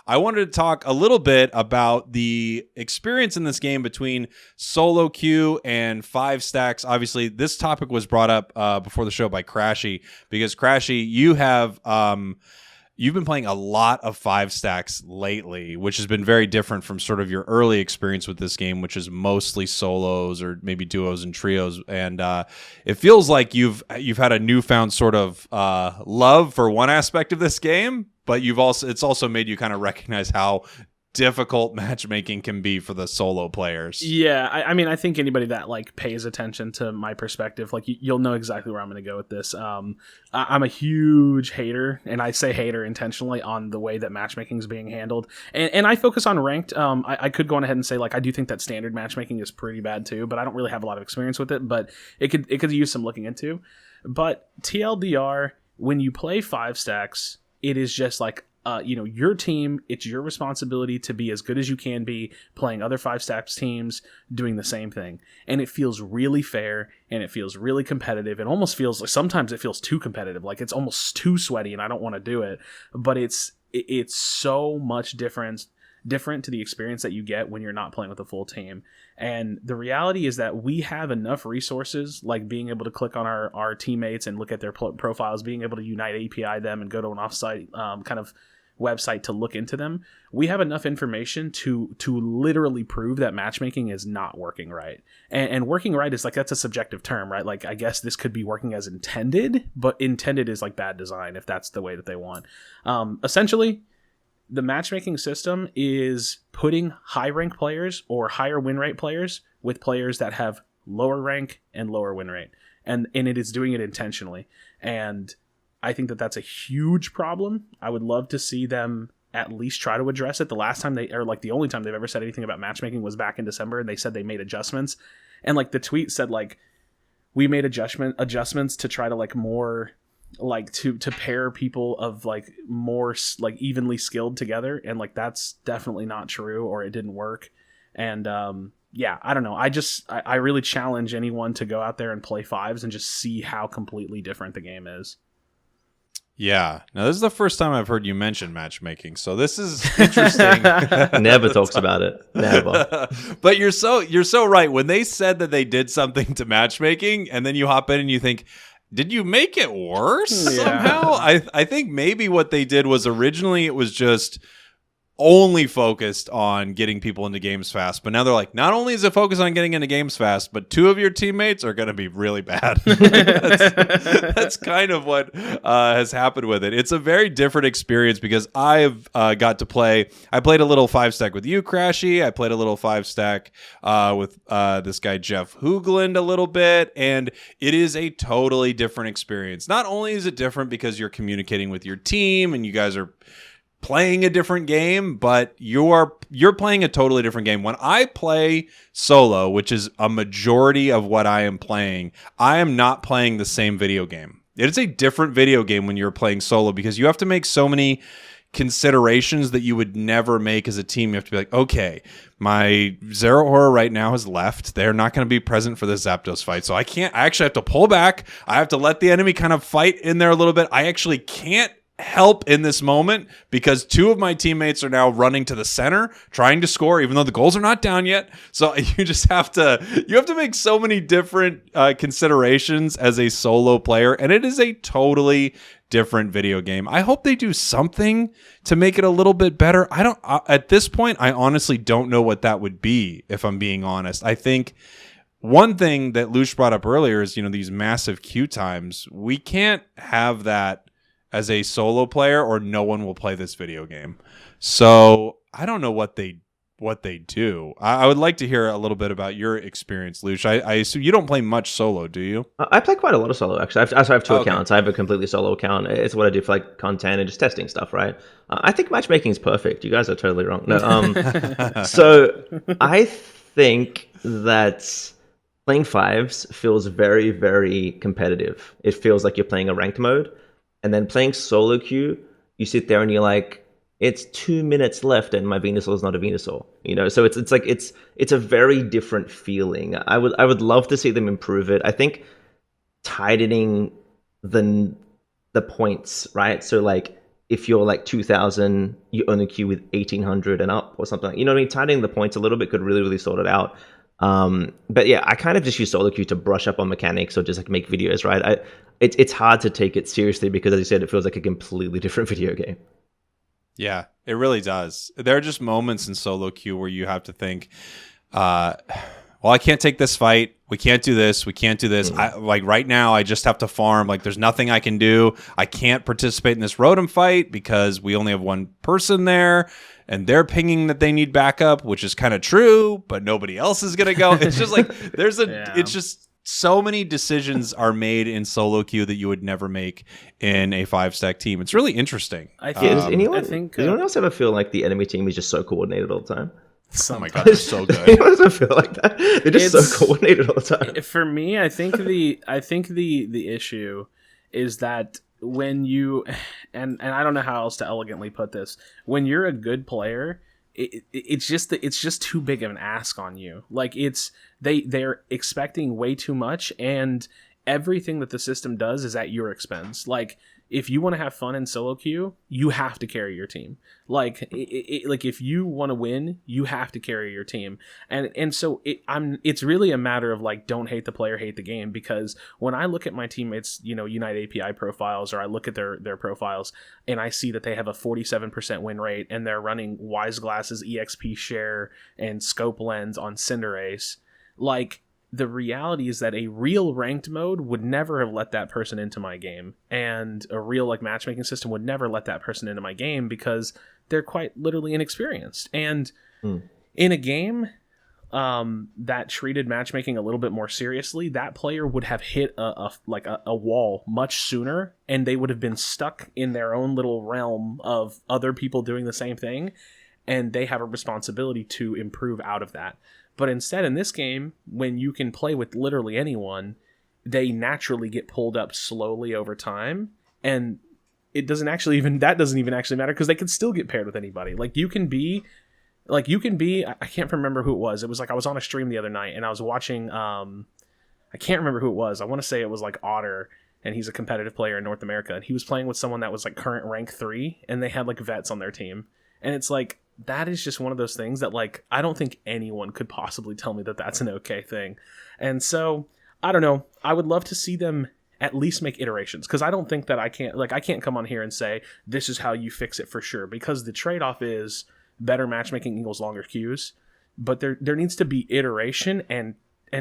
I wanted to talk a little bit about the experience in this game between solo queue and 5-stacks. Obviously, this topic was brought up before the show by Krashy, because Krashy, you have you've been playing a lot of 5-stacks lately, which has been very different from sort of your early experience with this game, which is mostly solos or maybe duos and trios. And it feels like you've had a newfound sort of love for one aspect of this game, but it's also made you kind of recognize how difficult matchmaking can be for the solo players. Yeah, I mean, I think anybody that like pays attention to my perspective, like you'll know exactly where I'm going to go with this. I'm a huge hater, and I say hater intentionally, on the way that matchmaking is being handled. And I focus on ranked. I could go on ahead and say, like, I do think that standard matchmaking is pretty bad too, but I don't really have a lot of experience with it. But it could use some looking into. But TLDR, when you play 5-stacks, it is just like, your team, it's your responsibility to be as good as you can be, playing other 5-stacks teams, doing the same thing. And it feels really fair, and it feels really competitive. It almost feels like, sometimes it feels too competitive, like it's almost too sweaty and I don't want to do it. But it's so much different to the experience that you get when you're not playing with a full team. And the reality is that we have enough resources, like being able to click on our teammates and look at their profiles, being able to Unite API them and go to an offsite kind of website to look into them. We have enough information to literally prove that matchmaking is not working right. And working right is like, that's a subjective term, right? Like, I guess this could be working as intended, but intended is like bad design if that's the way that they want. Essentially, the matchmaking system is putting high rank players or higher win rate players with players that have lower rank and lower win rate. And it is doing it intentionally. And I think that that's a huge problem. I would love to see them at least try to address it. The only time they've ever said anything about matchmaking was back in December, and they said they made adjustments. And like the tweet said, like, we made adjustments to try to like more like to pair people of like more like evenly skilled together. And like, that's definitely not true, or it didn't work. And yeah, I don't know. I really challenge anyone to go out there and play 5s and just see how completely different the game is. Yeah. Now, this is the first time I've heard you mention matchmaking, so this is interesting. Never talks about it. Never. But you're so right. When they said that they did something to matchmaking, and then you hop in and you think, did you make it worse somehow? I think maybe what they did was, originally it was just only focused on getting people into games fast, but now they're like, not only is it focused on getting into games fast, but 2 of your teammates are going to be really bad. that's kind of what has happened with it. It's a very different experience, because I've got to play. I played a little 5-stack with you, Krashy. I played a little 5-stack with this guy Jeff Hoogland a little bit, and it is a totally different experience. Not only is it different because you're communicating with your team and you guys are playing a different game, but you're playing a totally different game. When I play solo, which is a majority of what I am playing, I am not playing the same video game. It is a different video game when you're playing solo, because you have to make so many considerations that you would never make as a team. You have to be like, okay, my Zero Horror right now has left. They're not going to be present for the Zapdos fight. So I actually have to pull back. I have to let the enemy kind of fight in there a little bit. I actually can't help in this moment because 2 of my teammates are now running to the center trying to score, even though the goals are not down yet. So you just have to make so many different considerations as a solo player, and it is a totally different video game. I hope they do something to make it a little bit better. At this point, I honestly don't know what that would be, if I'm being honest. I think one thing that LOUCHE brought up earlier is, these massive queue times. We can't have that as a solo player, or no one will play this video game. So I don't know what they do. I would like to hear a little bit about your experience, LOUCHE. I assume you don't play much solo, do you? I play quite a lot of solo, actually. I have 2 accounts. I have a completely solo account. It's what I do for like content and just testing stuff, right? I think matchmaking is perfect. You guys are totally wrong. No, so I think that playing 5s feels very, very competitive. It feels like you're playing a ranked mode. And then playing solo queue, you sit there and you're like, it's 2 minutes left and my Venusaur is not a Venusaur. So it's a very different feeling. I would love to see them improve it. I think tightening the points, right? So like if you're like 2,000, you only queue with 1,800 and up or something. You know what I mean? Tightening the points a little bit could really, really sort it out. But yeah, I kind of just use solo queue to brush up on mechanics or just like make videos, right? It's hard to take it seriously because, as you said, it feels like a completely different video game. Yeah, it really does. There are just moments in solo queue where you have to think, well, I can't take this fight. We can't do this. We can't do this. Like right now, I just have to farm. Like there's nothing I can do. I can't participate in this Rotom fight because we only have one person there and they're pinging that they need backup, which is kind of true, but nobody else is going to go. It's just like it's just so many decisions are made in solo queue that you would never make in a 5-stack team. It's really interesting. Does anyone else ever feel like the enemy team is just so coordinated all the time? Oh my god, they're so good. It doesn't feel like that. They're just so coordinated all the time. For me, I think the issue is that when you and I don't know how else to elegantly put this, when you're a good player, it's just too big of an ask on you. Like they're expecting way too much, and everything that the system does is at your expense. Like if you want to have fun in solo queue, you have to carry your team. Like like if you want to win, you have to carry your team. And so it's really a matter of like, don't hate the player, hate the game. Because when I look at my teammates, Unite API profiles, or I look at their profiles and I see that they have a 47% win rate and they're running Wise Glasses, EXP Share, and Scope Lens on Cinderace, like, the reality is that a real ranked mode would never have let that person into my game, and a real like matchmaking system would never let that person into my game because they're quite literally inexperienced. And in a game that treated matchmaking a little bit more seriously, that player would have hit a wall much sooner, and they would have been stuck in their own little realm of other people doing the same thing, and they have a responsibility to improve out of that. But instead, in this game, when you can play with literally anyone, they naturally get pulled up slowly over time, and that doesn't even actually matter because they can still get paired with anybody. You can be. I can't remember who it was. It was like I was on a stream the other night and I was watching. I can't remember who it was. I want to say it was like Otter, and he's a competitive player in North America, and he was playing with someone that was like current rank 3, and they had like vets on their team, and it's like, that is just one of those things that, like, I don't think anyone could possibly tell me that that's an okay thing. And so, I don't know. I would love to see them at least make iterations, because I don't think that I can't come on here and say, this is how you fix it for sure, because the trade-off is better matchmaking equals longer queues, but there needs to be iteration and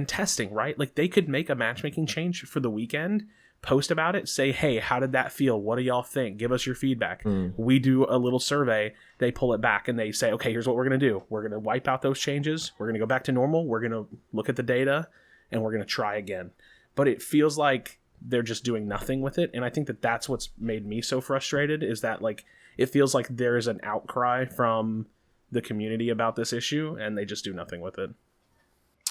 testing, right? Like, they could make a matchmaking change for the weekend, post about it, say, hey, how did that feel? What do y'all think? Give us your feedback. We do a little survey, they pull it back, and they say, okay, here's what we're going to do. We're going to wipe out those changes. We're going to go back to normal. We're going to look at the data, and we're going to try again. But it feels like they're just doing nothing with it, and I think that that's what's made me so frustrated, is that, like, it feels like there's an outcry from the community about this issue, and they just do nothing with it.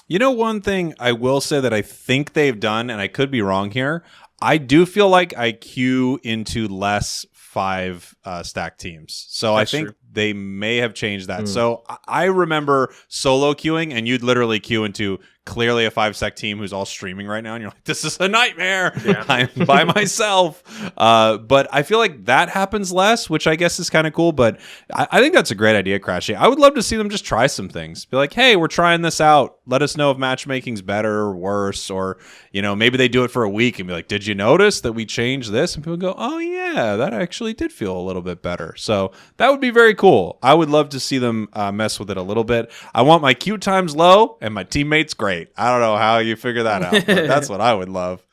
One thing I will say that I think they've done, and I could be wrong here, I do feel like I queue into less 5-stack teams. So that's I think true. They may have changed that. So I remember solo queuing, and you'd literally queue into clearly a 5-stack team who's all streaming right now, and you're like, this is a nightmare. Yeah. I'm by myself. But I feel like that happens less, which I guess is kind of cool. But I think that's a great idea, Krashy. I would love to see them just try some things. Be like, hey, we're trying this out. Let us know if matchmaking's better or worse. Or, maybe they do it for a week and be like, did you notice that we changed this? And people go, oh, yeah, that actually did feel a little bit better. So that would be very cool. I would love to see them mess with it a little bit. I want my queue times low and my teammates great. I don't know how you figure that out, but that's what I would love.